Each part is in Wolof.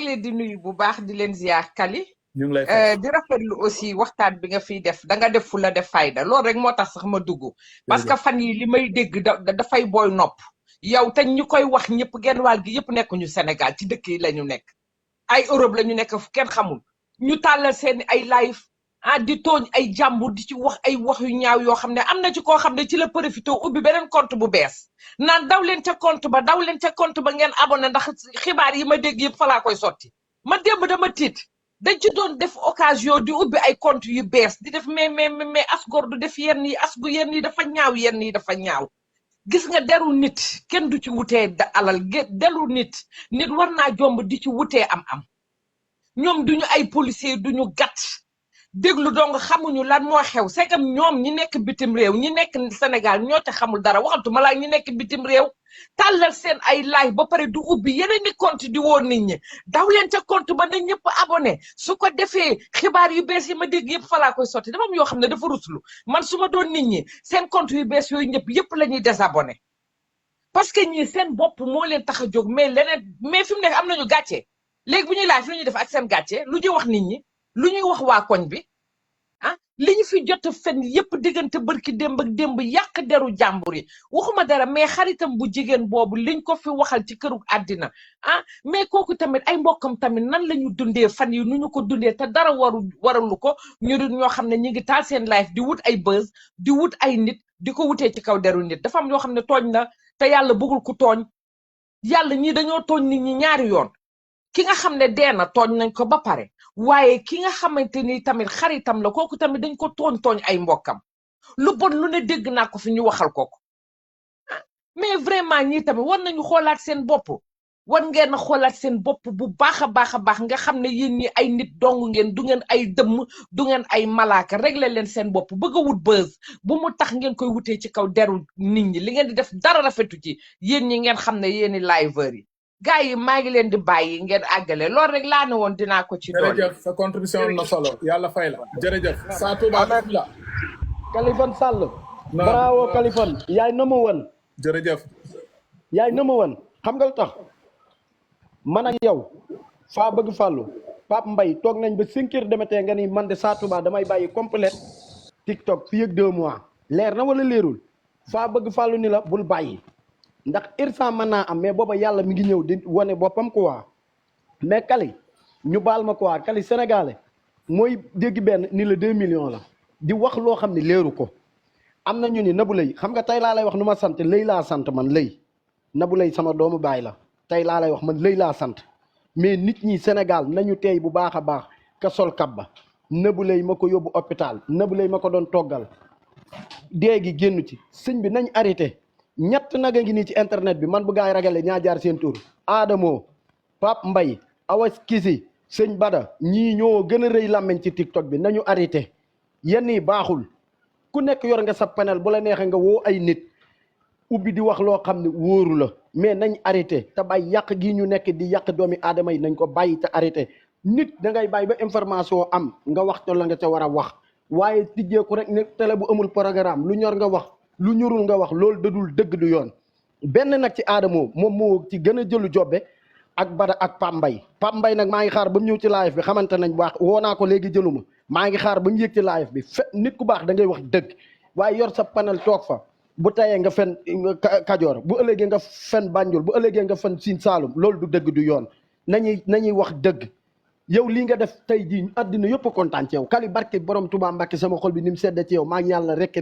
leen di nuyu bu baax di leen ziar Kali. ñu ngi lay fay di rafetlu aussi waxtaan bi nga fiy def da nga def fu la def fayda loolu rek moo tax sax ma dugg. parce que fan yi li may dégg dafay booy nopp. yow te ñu koy wax ñëpp genn wàll gi yëpp nekkuñu Sénégal ci dëkk yi la ñu nekk. ay Europe la ñu nekk fu kenn xamul. ñu tàllal seen ay live di tooñ ay jàmbur di ci wax ay wax yu ñaaw yoo xam ne am na ci koo xam ne ci la profité ubbi beneen compte bu bees. naan daw leen ca compte ba ngeen abonné ndax xibaar yi ma dégg yëpp fa laa koy sotti. ma démb dama tiit. dañ ci doon def occasion di ubbi ay compte yu bees di def mais asgor du def yenn yi yenn yi dafa ñaaw yenn yi dafa ñaaw gis nga deru nit kenn du ci wutee alal deru nit war naa jomb di ci wutee am ñoom duñu ay policier duñu gàtt déglu dong xamuñu lan moo xew c'est comme ñoom ñi nekk bitim réew ñi nekk Sénégal ñoo te xamul dara waxatuma la ñi nekk bitim réew tàllal seen ay live ba pare du ubbi yeneen ni compte di woo nit ñi daw leen ca compte ba na ñëpp abonné su ko defee xibaar yu bees yi ma dégg yëpp fa laa koy sotti dama am yoo xam ne dafa ruslu man su ma doon nit ñi seen compte yu bees yooyu ñëpp yëpp la ñuy désabonné parce que ñii seen bopp moo leen tax a jóg mais leneen mais fi mu nekk am nañu gàcce léegi bu ñuy live lu ñuy def ak seen gàcce lu ñuy wax nit ñi lu ñuy wax waa koñ bi li ñu fi jot fen yëpp diggante bërki démb ak démb yàq deru jàmbur yi waxuma dara mais xaritam bu jigéen boobu liñ ko fi waxal ci këru àddina mais kooku tamit ay mbokkam tamit nan la ñu dundee fan yi nu ñu ko dundee te dara waralu ko ñu dul ñoo xam ne ñu ngi taal seen life di wut ay buzz di wut ay nit di ko wutee ci kaw deru nit dafa am yoo xam ne tooñ na te yàlla bëggul ku tooñ yàlla ñii dañoo tooñ nit ñi ñaari yoon ki nga xam ne dee na tooñ nañ ko ba pare waaye ki nga xamante ni tamit xaritam la kooku tamit dañ ko tooñ ay mbokkam lu bon lu ne dégg naa ko fi ñu waxal ko mais vraiment ñii tamit war nañu xoolaat seen bopp war ngeen a xoolaat seen bopp bu baax a baax nga xam ne yéen ñi ay nit dong ngeen du ngeen ay dëmm du ngeen ay malaaka régler leen seen bopp bëgg a wut buzz bu mu tax ngeen koy wutee ci kaw deru nit ñi li ngeen di def dara rafetu ci yéen ñi ngeen xam ne yéen i liveur yi gaa yi maa ngi leen di bàyyi ngeen àggale loolu rek laa ne woon dinaa ko ci doon. jërëjëf sa contribution am na solo yàlla fay la jërëjëf. Sa Touba la. Kaliphone Sall. bravo Kaliphone. yaay number one. jërëjëf. yaay number one xam nga lu tax man ak yow faa bëgg fàllu Pape Mbaye toog nañ ba 5 heures demetee nga ni man de Sa Touba damay bàyyi complète TikTok fii ak 2 mois leer na wala leerul faa bëgg fàllu ni la bul bàyyi. ndax irsan mën naa am mais booba yàlla mi ngi ñëw di wane boppam quoi mais Kali ñu baal ma quoi Kali sénégalais mooy dégg benn ni la 2 millions la di wax loo xam ne leeru ko am na ñu ni Nabou Leye xam nga tey laa lay wax nu ma sant Leye laa sant man Leye Nabou Leye sama doomu baay la tey laa lay wax man Leye laa sant mais nit ñi Sénégal nañu tey bu baax a baax ka sol kab ba Nabou Leye ma ko yóbbu hôpital Nabou Leye ma ko doon toggal dee gi génn ci sëñ bi nañ arrêté ñett nag a ngi nii ci internet bi man bu gaay ragale ñaa jaar seen tur Adamo Pape Mbaye Awas Kisi sëñ Bada ñii ñoo gën a rëy làmmeñ ci TikTok bi nañu arrêté yenn yi baaxul ku nekk yor nga sa panel bu la neexee nga woo ay nit ubbi di wax loo xam ne wóoru la mais nañ arrêté te bàyyi yàq gi ñu nekk di yàq doomi aadama yi nañ ko bàyyi te arrêté nit da ngay bàyyi ba information am nga wax te la nga ca war a wax waaye tijjeeku rek ne télé bu amul programme lu ñor nga wax lu ñurul nga wax loolu dadul dëgg du yoon benn nag ci Adamo moom moo ci gën a jëlu jobbe ak Bada ak Pape Mbaye nag maa ngi xaar ba mu ñëw ci live bi xamante nañ baax woo naa ko léegi jëluma maa ngi xaar ba mu yëg ci live bi nit ku baax da ngay wax dëgg waaye yor sa panel toog fa bu tayee nga fen Kajoor bu ëllëgee nga fen Banjul bu ëllëgee nga fen Siin Saalum loolu du dëgg du yoon nañuy wax dëgg yow lii nga def tey jii àddina yëpp kontaan ci yow Kali barke borom Touba Mbacke sama xol bi ni mu sedda ci yow maa ngi yàlla rek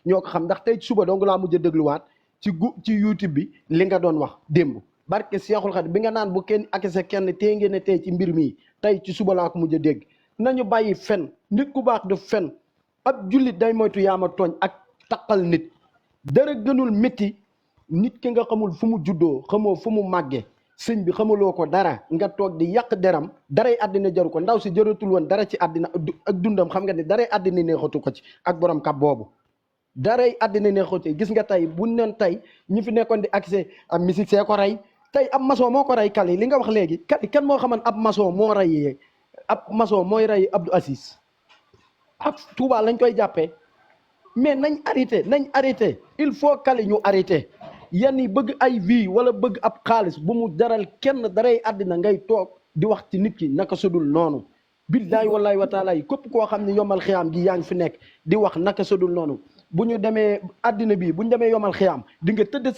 ñoo ko xam ndax tey suba dong laa mujj a dégluwaat ci YouTube bi li nga doon wax démb barke Seexul Xadiim bi nga naan bu kenn akase kenn tey ngeen ne tey ci mbir mi tey ci suba laa ko mujj a dégg nañu bàyyi fen nit ku baax du fen ab jullit day moytu yaama tooñ ak taqal nit dara gënul métti nit ki nga xamul fu mu juddoo xamoo fu mu màggee sëñ bi xamaloo ko dara nga toog di yàq deram daray àddina jaru ko ndaw si jëratul woon dara ci àddina ak dundam xam nga ne daray àddina neexatu ko ci ak borom kab boobu daray àddina neexatu ci gis nga tey bu neen tey ñi fi nekkoon di accès am musique see ko rey tey ab maçon moo ko rey Kali li nga wax léegi Kali kan moo xaman ab maçon moo rey ab maçon mooy rey Abdou Aziz ab Touba lañ koy jàppee mais nañ arrêté il faut Kali ñu arrêté yenn yi bëgg ay vie wala bëgg ab xaalis bu mu jaral kenn daray àddina ngay toog di wax ci nit ki naka sudul noonu billaay wallaay wa taala yi képp koo xam ne yomal xiyaam gi yaa ngi fi nekk di wax naka sudul noonu bu ñu demee àddina bi bu ñu demee yomal xiyaam di nga tëdd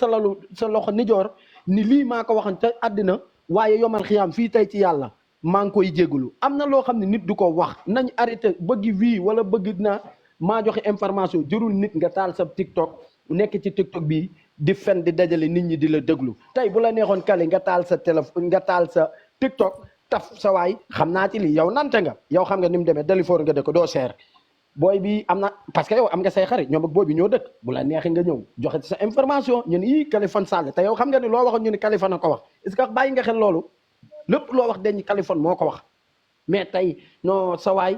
sa loxo nijoor ni lii maa ko waxoon ca àddina waaye yomal xiyaam fii tey ci yàlla maa ngi koy jégalu am na loo xam ne nit du ko wax nañ arrêté bëgg wii wala bëgg na maa joxe information jërul nit nga taal sa TikTok nekk ci TikTok bi di fen di dajale nit ñi di la déglu tey bu la neexoon kali nga taal sa téléphone nga taal sa TikTok taf sa waay xam naa ci lii yow nante nga yow xam nga ni mu demee Dalifort nga dëkk doo seer booy bi am na parce que yow am nga say xarit ñoom ak booy bi ñoo dëkk bu la neexee nga ñëw joxe ci sa information ñu ne ii Kaliphone Sall te yow xam nga ni loo waxoon ñu ne Kaliphone a ko wax est-ce que bàyyi nga xel loolu lépp loo wax dañ Kaliphone moo ko wax mais tey non sa waay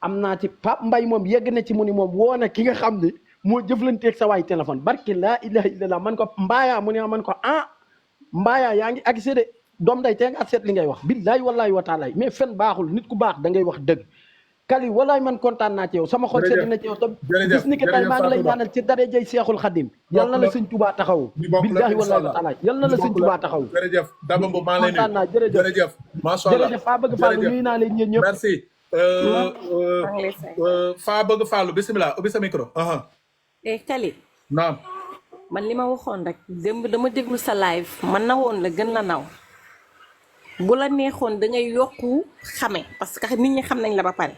am naa ci Pape Mbaye moom yegg na ci mu ni moom woo na ki nga xam ni moo jëflanteeg sa waay téléphone barki laa ilaha illallah man ko mbaayaa mu ne man ko mbaayaa yaa ngi agsi de doom day tee nga seet li ngay wax billaay wallaay wa taalaay mais fen baaxul nit ku baax da ngay wax dëgg Kali wallaay man kontaan naa ci yow sama xol sedd na ci yow tam gis ni que tey maa ngi lay ñaanal ci dara jëy Seexul Xadim yal na la sëñ Tuubaa taxaw billaay wallaay wa taalaay yal na la sëñ Tuubaa taxaw jërëjëf Daba Mboup maa ngi lay nuyu kontaan naa jërëjëf macha allah jërëjëf faa bëgg Fallou nuyu naa leen ñeen ñëpp merci faa bëgg Fallou bisimilah ubbi sa micro Kali naam man li ma waxoon rek démb dama déglu sa live man na woon la gën la naw bu la neexoon da ngay yokku xame parce que nit ñi xam nañ la ba pare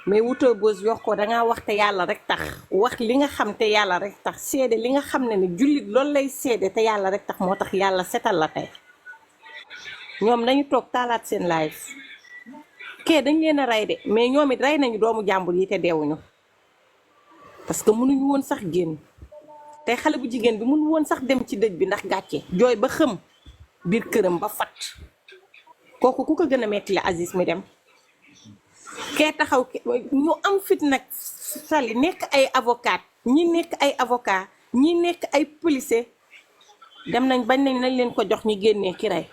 mais wutoo bës yokkoo dangaa wax te yàlla rek tax wax li nga xam te yàlla rek tax seede li nga xam ne jullit loolu lay seede te yàlla rek tax moo tax yàlla setal la tey ñoom nañu toog taalaat seen live kee dañ leen a rey de mais ñoom it rey nañu doomu jàmbur yi te deewuñu parce que mënuñu woon sax génn tey xale bu jigéen bi mënu woon sax dem ci dëj bi ndax gàcce jooy ba xëm biir këram ba fat kooku ku ko gën a metti la Aziz mi dem kee taxaw ñu am fit nag sali nekk ay avocat ñi nekk ay avocat ñi nekk ay policier dem nañ bañ nañ leen ko jox ñu génnee ki rey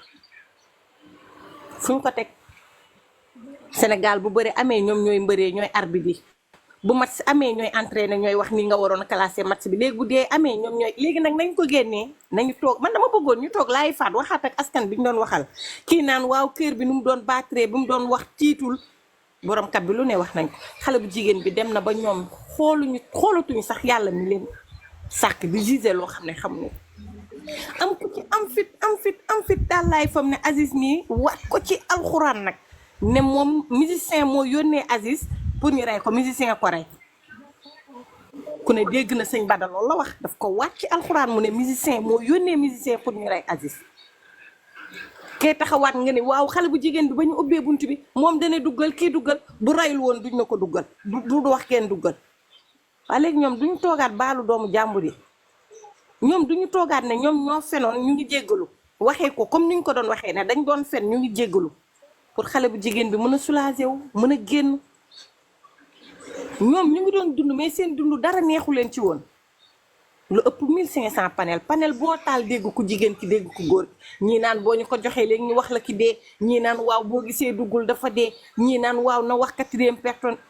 fu ñu ko teg Sénégal bu bëri amee ñoom ñooy mbëree ñooy arbitre yi bu match amee ñooy entraîné ñooy wax ni nga waroon a classé match bi léegi bu dee amee ñoom ñooy léegi nag nañ ko génnee nañu toog man dama bëggoon ñu toog laay faat waxaat ak askan bi ñu doon waxal kii naan waaw kër bi nu mu doon battre bi mu doon wax tiitul borom kat bi lu ne wax nañ ko xale bu jigéen bi dem na ba ñoom xoolatuñu sax yàlla mi leen sàkk di gisé loo xam ne xamuñu am ko ci am fit daal laay fam ne Aziz mii wat ko ci alxuraan nag ne moom musicien moo yónnee Aziz pour ñu rey ko musicien ko rey ku ne dégg na sëñ Bada loolu la wax daf ko waat ci alxuraan mu ne musicien moo yónnee musicien pour ñu rey Aziz kee taxawaat nga ne waaw xale bu jigéen bi ba ñu ubbee bunt bi moom dana duggal kii duggal bu rayul woon duñ na ko duggal du wax kenn duggal waaye léegi ñoom duñu toogaat baalu doomu jàmbur yi ñoom duñu toogaat ne ñoom ñoo fenoon ñu ngi jéggalu waxee ko comme ni ñu ko doon waxee ne dañ doon fen ñu ngi jéggalu pour xale bu jigéen bi mën a soulager wu mën a génn ñoom ñu ngi doon dund mais seen dund dara neexu leen ci woon lu ëpp 1500 panel boo taal dégg ku jigéen ki dégg ku góor ñii naan boo ñu ko joxee léegi ñu wax la ki dee ñii naan waaw boo gisee duggul dafa dee ñii naan waaw na wax 4e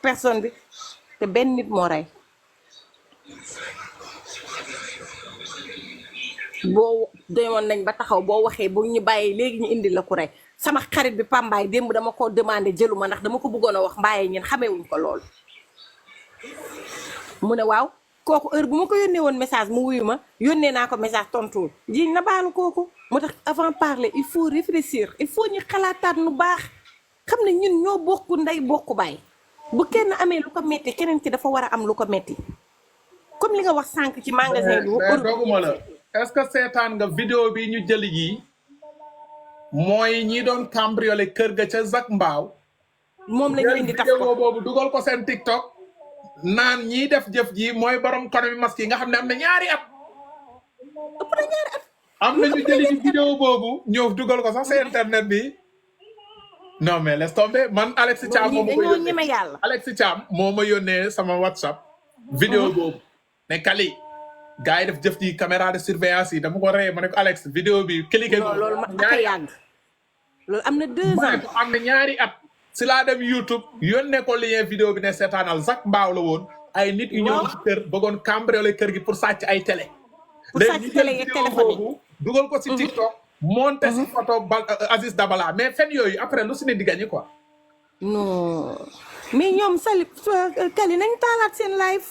personne bi te benn nit moo rey boo demoon nañ ba taxaw boo waxee bu ñu bàyyee léegi ñu indi la ku rey sama xarit bi Pambaay démb dama ko demandé jëluma ndax dama ko bëggoon a wax mbaaye ñeen xamewuñ ko loolu mu ne waaw kooku heure bu ma ko yónnee woon message mu wuyu ma yónnee naa ko message tontuwul jiñ na baalu kooku moo tax avant parler il faut réfléchir il faut ñu xalaataat nu baax xam ne ñun ñoo bokk ndey bokk baay bu kenn amee lu ko metti keneen ki dafa war a am lu ko metti comme li nga wax sànq ci magasin bi mais doguma la est-ce que seetaan nga vidéo bi ñu jëli yi mooy ñi doon cambriolé kër ga ca Zac Mbao moom la ñu indi taf vidéo boobu dugal ko seen TikTok naan ñiy def jëf ji mooy borom konomi masque yi nga xam ne am na ñaari at ëpp na ñaari at am na ñu jëli ci vidéo boobu ñëw dugal ko sax si internet bi non mais laisse tomber man Alex Thiam moo ma ko yónnee Alex Thiam moo ma yónnee sama WhatsApp vidéo boobu ne Kali gars yi def jëf ji caméra de surveillance yi dama ko rey ma ne ko Alex vidéo bi cliqué ko loolu aka yàgg loolu am na 2 ans am na ñaari at si laa dem YouTube yónnee ko lien vidéo bi ne seetaanal Zac Mbao la woon ay nit yu ñëw ci kër bëggoon cambrioler kër gi pour sàcc ay télé pour sàcc télé yeeg téléphone boobu dugal ko si TikTok monté si photo Aziz Dabala mais fen yooyu après lu si ne di gagné quoi. non mais ñoom Salif Kali nañ taalaat seen live.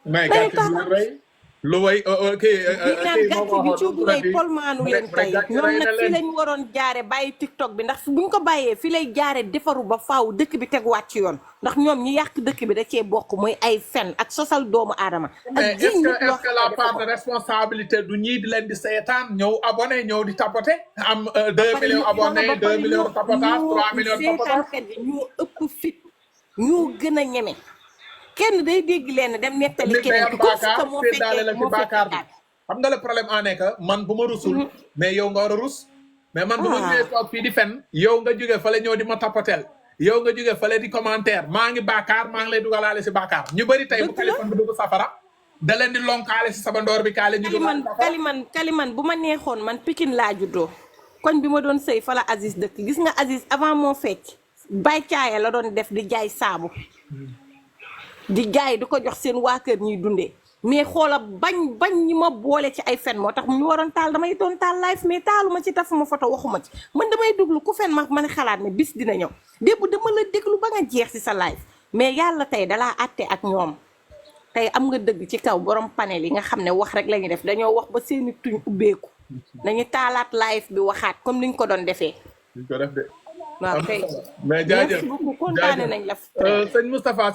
mais gàtt lu way kii moom waxoon cuubu ngay polmaanu leen tey ñoom nag fii lañ waroon jaare bàyyi TikTok bi ndax buñ ko bàyyee fii lay jaare defaru ba faaw dëkk bi teguwaat ci yoon ndax ñoom ñi yàq dëkk bi da cee bokk muy ay fen ak sosal doomu aadama. mais est-ce que la part de responsabilité du ñii di leen di seetaan ñëw abonné ñëw di tapoter am 2 millions abonnés 2 millions de tapotage 3 millions de tapotage. seetaankat yi ñoo ëpp fit ñoo gën a ñeme. kenn day dégg leen dem nettali keneen ki ko moo fekkee xam nga le problème en est que man bu ma rusul mais yow nga war a rus mais man bu ma ñëwee toog fii di fen yow nga jóge fale ñëw di ma tapotel yow nga jóge fale di commentaire maa ngi baakaar maa ngi lay dugalaale si baakaar ñu bëri tey bu téléphone bi dugg safara da leen di lonkaale si sama ndoor bi kaale ñu kaliman bu ma neexoon man Pikine laa juddoo koñ bi ma doon sëy fa la Aziz dëkk gis nga Aziz avant moo fecc bay caaya la doon def di jaay saabu di jaay di ko jox seen waa kër ñuy dundee mais xoola bañ ñi ma boole ci ay fen moo tax ñu waroon taal damay doon taal live mais taaluma ci tafuma photo waxuma ci man damay déglu ku fen ma ne xalaat ne bis dina ñëw dépp dama la déglu ba nga jeex ci sa live mais yàlla tey dalaa àtte ak ñoom tey am nga dëgg ci kaw borom panel yi nga xam ne wax rek la ñuy def dañoo wax ba seeni tuñ ubbeeku nañu taalaat live bi waxaat comme niñ ko doon defee ñu ko def de waaw tey mais jaajëf merci beaucoup kontaane nañ la sëñ Moustapha